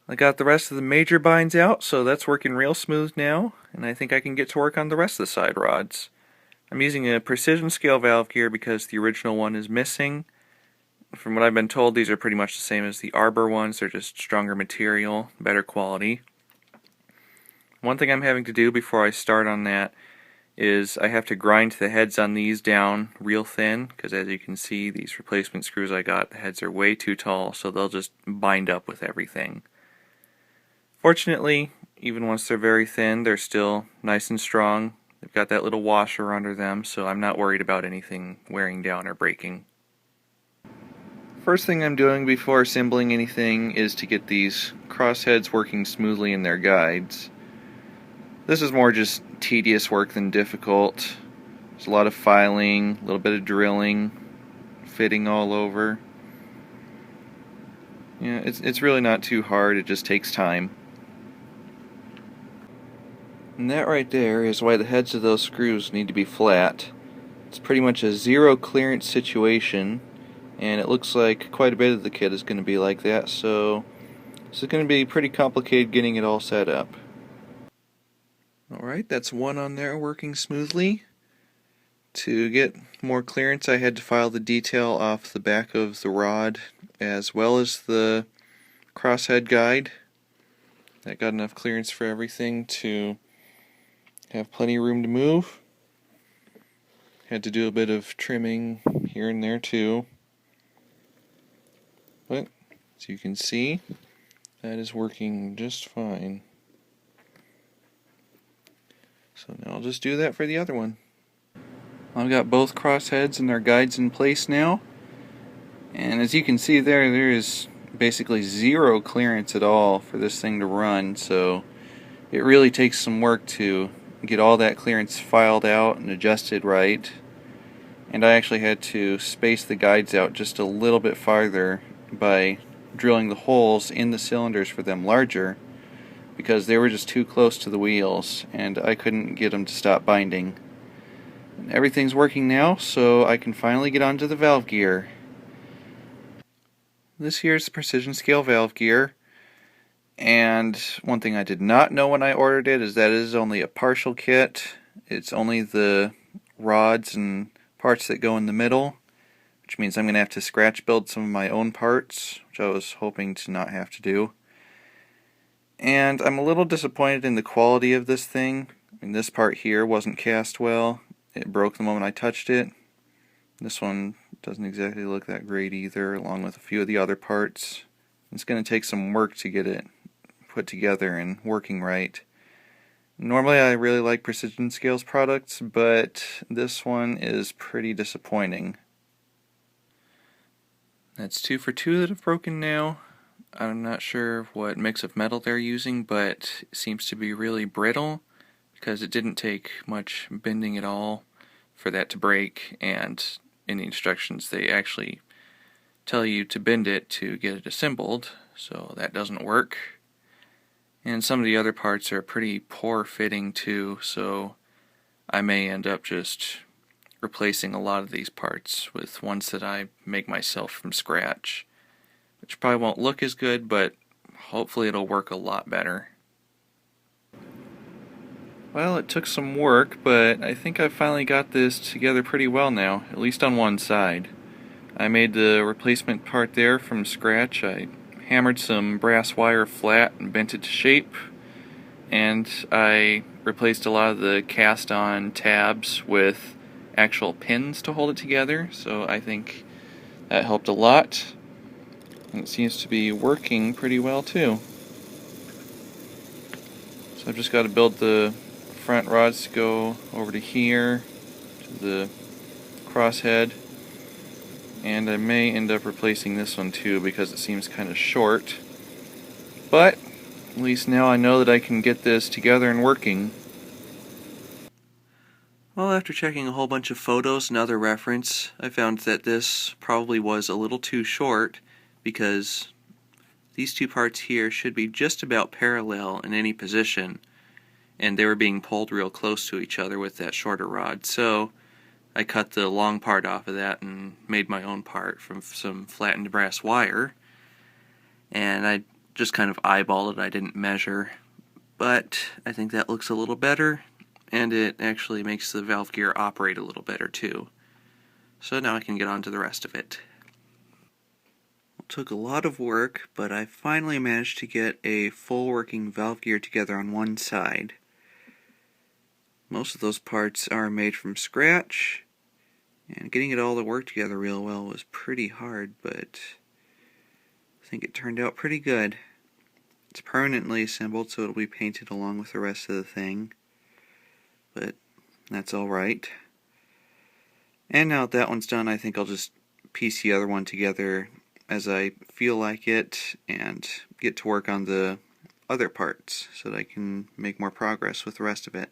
I got the rest of the major binds out, so that's working real smooth now, and I think I can get to work on the rest of the side rods. I'm using a precision scale valve gear because the original one is missing. From what I've been told, these are pretty much the same as the Arbour ones. They're just stronger material, better quality. One thing I'm having to do before I start on that is I have to grind the heads on these down real thin, because as you can see, these replacement screws I got, the heads are way too tall, so they'll just bind up with everything. Fortunately, even once they're very thin, they're still nice and strong. They've got that little washer under them, so I'm not worried about anything wearing down or breaking. First thing I'm doing before assembling anything is to get these crossheads working smoothly in their guides. This is more just tedious work than difficult. There's a lot of filing, a little bit of drilling, fitting all over. Yeah, it's really not too hard, it just takes time. And that right there is why the heads of those screws need to be flat. It's pretty much a zero clearance situation, and it looks like quite a bit of the kit is going to be like that, so this is going to be pretty complicated getting it all set up. Alright, that's one on there working smoothly. To get more clearance, I had to file the detail off the back of the rod as well as the crosshead guide. That got enough clearance for everything to have plenty of room to move. Had to do a bit of trimming here and there too. But, as you can see, that is working just fine. So now I'll just do that for the other one. I've got both crossheads and their guides in place now. And as you can see there is basically zero clearance at all for this thing to run. So it really takes some work to get all that clearance filed out and adjusted right. And I actually had to space the guides out just a little bit farther by drilling the holes in the cylinders for them larger, because they were just too close to the wheels and I couldn't get them to stop binding. And everything's working now, so I can finally get onto the valve gear. This here is the precision scale valve gear, and one thing I did not know when I ordered it is that it is only a partial kit. It's only the rods and parts that go in the middle, which means I'm going to have to scratch build some of my own parts, which I was hoping to not have to do. And I'm a little disappointed in the quality of this thing. I mean, this part here wasn't cast well. It broke the moment I touched it. This one doesn't exactly look that great either, along with a few of the other parts. It's going to take some work to get it put together and working right. Normally I really like Precision Scales products, but this one is pretty disappointing. That's 2 for 2 that have broken now. I'm not sure what mix of metal they're using, but it seems to be really brittle, because it didn't take much bending at all for that to break, and in the instructions they actually tell you to bend it to get it assembled, so that doesn't work. And some of the other parts are pretty poor fitting too, so I may end up just replacing a lot of these parts with ones that I make myself from scratch, which probably won't look as good, but hopefully it'll work a lot better. Well, it took some work, but I think I finally got this together pretty well now, at least on one side. I made the replacement part there from scratch. I hammered some brass wire flat and bent it to shape, and I replaced a lot of the cast-on tabs with actual pins to hold it together, so I think that helped a lot. And it seems to be working pretty well too. So I've just got to build the front rods to go over to here, to the crosshead, and I may end up replacing this one too because it seems kind of short. But at least now I know that I can get this together and working. Well, after checking a whole bunch of photos and other reference, I found that this probably was a little too short, because these two parts here should be just about parallel in any position, and they were being pulled real close to each other with that shorter rod. So I cut the long part off of that and made my own part from some flattened brass wire, and I just kind of eyeballed it, I didn't measure. But I think that looks a little better, and it actually makes the valve gear operate a little better too. So now I can get on to the rest of it. It took a lot of work, but I finally managed to get a full working valve gear together on one side. Most of those parts are made from scratch, and getting it all to work together real well was pretty hard, but I think it turned out pretty good. It's permanently assembled, so it'll be painted along with the rest of the thing, but that's alright. And now that that one's done, I think I'll just piece the other one together as I feel like it and get to work on the other parts so that I can make more progress with the rest of it.